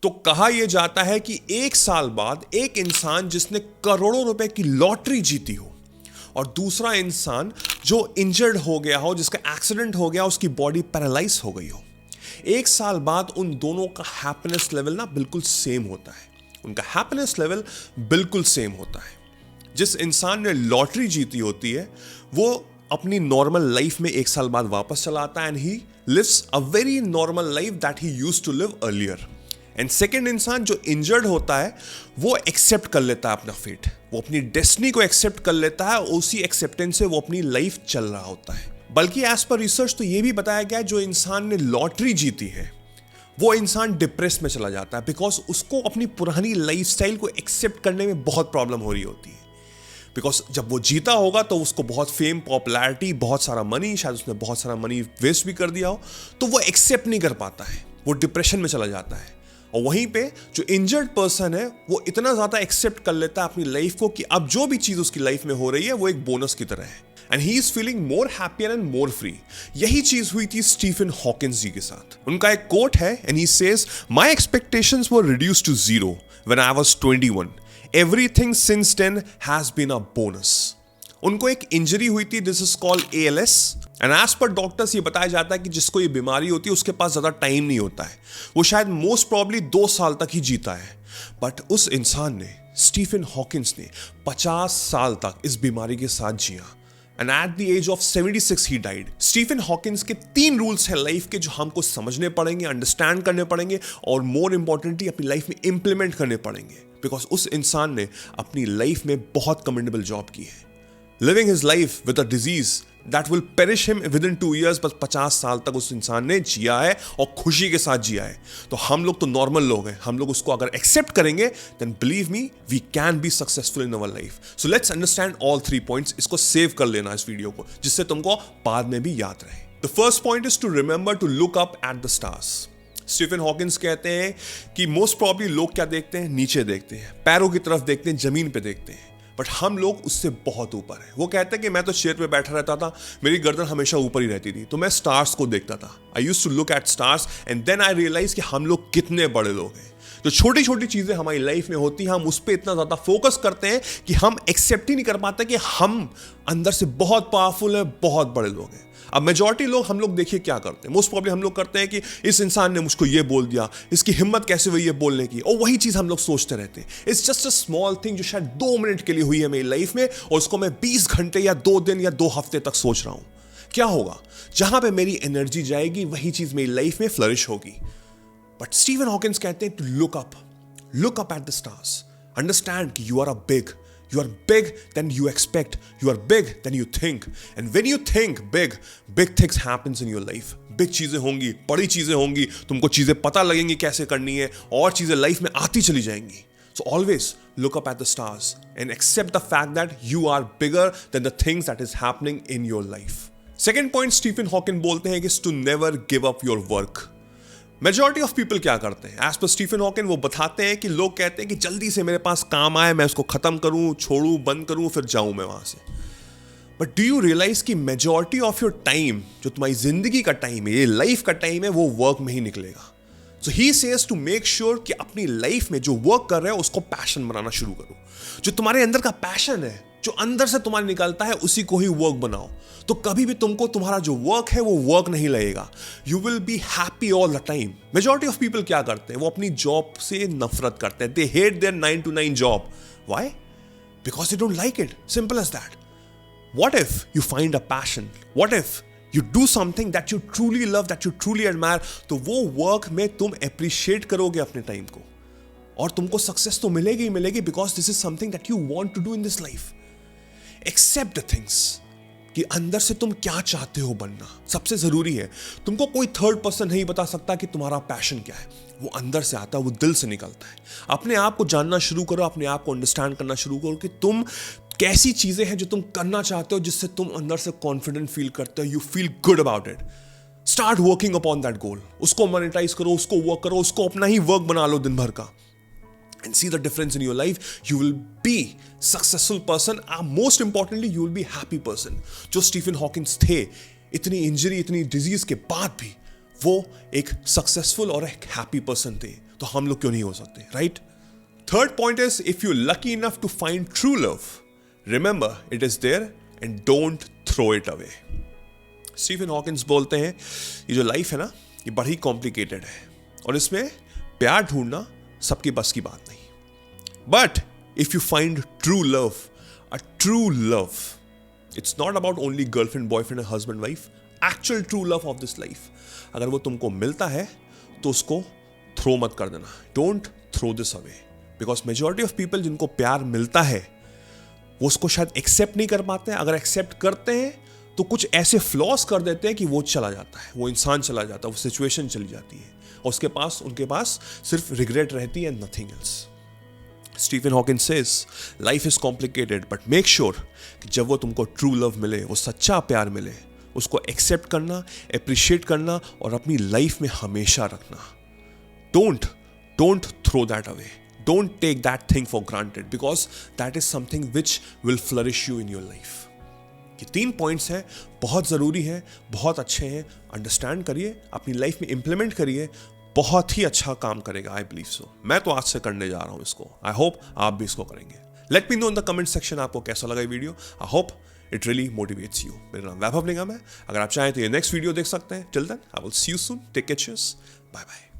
तो कहा यह जाता है कि 1 साल बाद एक इंसान जिसने करोड़ों रुपए की लॉटरी जीती हो और दूसरा इंसान जो इंजर्ड हो गया हो, जिसका एक्सीडेंट हो गया, उसकी बॉडी पैरालाइज हो गई हो, 1 साल बाद उन दोनों का हैप्पीनेस लेवल ना बिल्कुल सेम होता है। उनका हैप्पीनेस लेवल बिल्कुल सेम होता है। जिस इंसान ने लॉटरी जीती होती है वो अपनी नॉर्मल लाइफ में 1 साल बाद वापस चला आता है and he lives a very normal life that he used to live earlier. And second इंसान जो इंजर्ड होता है वो एक्सेप्ट कर लेता है अपना फेट, वो अपनी डेस्टिनी को एक्सेप्ट कर लेता है, उसी एक्सेप्टेंस से वो अपनी लाइफ चल रहा होता है। बल्कि एज पर रिसर्च तो ये भी बताया गया है जो इंसान ने लॉटरी जीती है वो इंसान डिप्रेस में चला जाता है, बिकॉज उसको अपनी पुरानी लाइफस्टाइल को एक्सेप्ट करने में बहुत प्रॉब्लम हो रही होती है। बिकॉज जब वो जीता होगा तो उसको बहुत फेम, पॉपुलैरिटी, बहुत सारा मनी, शायद उसने बहुत सारा मनी वेस्ट भी कर दिया हो, तो वो एक्सेप्ट नहीं कर पाता है, वो डिप्रेशन में चला जाता है। और वहीं पे जो इंजर्ड पर्सन है वो इतना ज़्यादा एक्सेप्ट कर लेता है अपनी लाइफ को कि अब जो भी चीज़ उसकी लाइफ में हो रही है वो एक बोनस की तरह है and he is feeling more happier and more free. यही चीज हुई थी स्टीफन हॉकिंस जी के साथ। उनका एक कोट है and he says, my expectations were reduced to 0 when I was 21। Everything since then has been a bonus. उनको एक इंजरी हुई थी, this is called ALS and as per doctors ये बताया जाता है कि जिसको ये बीमारी होती है उसके पास ज्यादा टाइम नहीं होता है, वो शायद मोस्ट प्रॉब्ली 2 साल तक ही जीता है। बट उस इंसान ने, स्टीफन हॉकिंस ने 50 साल तक इस बीमारी के साथ जिया and at the age of 76 he died. Stephen Hawkins के 3 रूल्स हैं लाइफ के जो हमको समझने पड़ेंगे, अंडरस्टैंड करने पड़ेंगे और मोर इंपॉर्टेंटली अपनी लाइफ में इंप्लीमेंट करने पड़ेंगे, बिकॉज उस इंसान ने अपनी लाइफ में बहुत कमेंडेबल जॉब की है, living his life with a disease that will perish him within 2 years। बस 50 साल तक उस इंसान ने जिया है और खुशी के साथ जिया है। तो हम लोग तो नॉर्मल लोग हैं, हम लोग उसको अगर एक्सेप्ट करेंगे then believe me we can be successful in our life. So let's understand all 3 points. इसको सेव कर लेना इस वीडियो को, जिससे तुमको बाद में भी याद रहे। The first point is to remember to look up at the stars. Stephen Hawkins कहते हैं कि मोस्ट प्रॉब्ली लोग क्या देखते हैं, नीचे देखते हैं, पैरों की तरफ देखते हैं, जमीन पे देखते हैं, बट हम लोग उससे बहुत ऊपर हैं। वो कहते हैं कि मैं तो चेयर पे बैठा रहता था, मेरी गर्दन हमेशा ऊपर ही रहती थी, तो मैं स्टार्स को देखता था। I used to look at stars and then I realise कि हम लोग कितने बड़े लोग हैं। जो छोटी छोटी चीजें हमारी लाइफ में होती हैं हम उस पर इतना ज्यादा फोकस करते हैं कि हम एक्सेप्ट ही नहीं कर पाते कि हम अंदर से बहुत पावरफुल हैं, बहुत बड़े लोग हैं। अब मेजॉरिटी लोग, हम लोग देखिए क्या करते हैं, मोस्ट प्रॉब्ली हम लोग करते हैं कि इस इंसान ने मुझको ये बोल दिया, इसकी हिम्मत कैसे हुई ये बोलने की, और वही चीज हम लोग सोचते रहते हैं। It's just a small thing जो शायद 2 मिनट के लिए हुई है मेरी लाइफ में और उसको मैं 20 घंटे या 2 दिन या 2 हफ्ते तक सोच रहा हूं। क्या होगा? जहां पे मेरी एनर्जी जाएगी वही चीज मेरी लाइफ में फ्लरिश होगी। बट स्टीफन हॉकिंस कहते हैं to look up at the stars, understand कि you are a big, you are big than you expect, you are big than you think, and when you think big things happens in your life। big चीजें होंगी, बड़ी चीजें होंगी, तुमको चीजें पता लगेंगी कैसे करनी है और चीजें लाइफ में आती चली जाएंगी। So always look up at the stars and accept the fact that you are bigger than the things that is happening in your life। Second point Stephen Hawking बोलते हैं कि to never give up your work। Majority of people क्या करते हैं, as per Stephen Hawkins वो बताते हैं कि लोग कहते हैं कि जल्दी से मेरे पास काम आए, मैं उसको खत्म करूं, छोड़ूं, बंद करूं, फिर जाऊं मैं वहां से। बट डू यू रियलाइज कि मेजॉरिटी ऑफ योर टाइम, जो तुम्हारी जिंदगी का टाइम है, ये लाइफ का टाइम है, वो वर्क में ही निकलेगा। So he says to make sure कि अपनी लाइफ में जो वर्क कर रहे हो उसको पैशन बनाना शुरू करो। जो तुम्हारे अंदर का पैशन है, जो अंदर से तुम्हारे निकलता है, उसी को ही वर्क बनाओ। तो कभी भी तुमको तुम्हारा जो वर्क है वो वर्क नहीं लगेगा। You will be happy all the time. Majority of people क्या करते हैं, वो अपनी जॉब से नफरत करते हैं। They hate their 9 to 9 job. Why? Because they don't like it, simple as that. What if you find a passion, what if you do something that you truly love, that you truly admire, तो वो work में तुम appreciate करोगे अपने time को और तुमको success तो मिलेगी ही मिलेगी, because this is something that you want to do in this life. Accept the things कि अंदर से तुम क्या चाहते हो बनना, सबसे जरूरी है। तुमको कोई थर्ड पर्सन नहीं बता सकता कि तुम्हारा पैशन क्या है, वो अंदर से आता है, वो दिल से निकलता है। अपने आप को जानना शुरू करो, अपने आप को अंडरस्टैंड करना शुरू करो कि तुम कैसी चीजें हैं जो तुम करना चाहते हो, जिससे तुम अंदर से कॉन्फिडेंट फील करते हो, you feel good about it. Start working upon that goal, उसको मोनेटाइज करो, उसको वर्क करो, उसको अपना ही वर्क बना लो दिन भर का। And see the difference in your life. You will be successful person and most importantly you will be happy person। जो स्टीफन हॉकिंस थे, इतनी इंजरी, इतनी डिजीज के बाद भी वो एक सक्सेसफुल और एक हैप्पी पर्सन थे, तो हम लोग क्यों नहीं हो सकते, right? Third point is, if you lucky enough to find true love, remember it is there and don't throw it away. Stephen Hawkins बोलते हैं ये जो लाइफ है ना, ये बड़ी कॉम्प्लिकेटेड है और इसमें प्यार ढूंढना सबकी बस की बात नहीं। But if you find true love, a true love, it's not about only girlfriend boyfriend husband wife, actual true love of this life, अगर वो तुमको मिलता है तो उसको थ्रो मत कर देना, don't throw this away. Because majority of people जिनको प्यार मिलता है वो उसको शायद एक्सेप्ट नहीं कर पाते हैं, अगर एक्सेप्ट करते हैं तो कुछ ऐसे फ्लॉज कर देते हैं कि वो चला जाता है, वो इंसान चला जाता है, वो सिचुएशन चली जाती है और उनके पास सिर्फ रिग्रेट रहती है, nothing else. Stephen Hawkins says life is complicated but make sure कि जब वो तुमको ट्रू लव मिले, वो सच्चा प्यार मिले, उसको एक्सेप्ट करना, अप्रिशिएट करना और अपनी लाइफ में हमेशा रखना। Don't throw that away, don't take that thing for granted, because that is something which will flourish you in your life. ये 3 पॉइंट्स हैं, बहुत ज़रूरी हैं, बहुत अच्छे हैं, अंडरस्टैंड करिए, अपनी लाइफ में इंप्लीमेंट करिए, बहुत ही अच्छा काम करेगा, आई बिलीव सो। मैं तो आज से करने जा रहा हूं इसको, आई होप आप भी इसको करेंगे। Let me know in the comment section आपको कैसा लगा ये video, I hope it really motivates you. मेरा नाम वैभव निगम है, अगर आप चाहें तो ये नेक्स्ट वीडियो देख सकते हैं। Till then I will see you soon, take care, cheers, bye bye.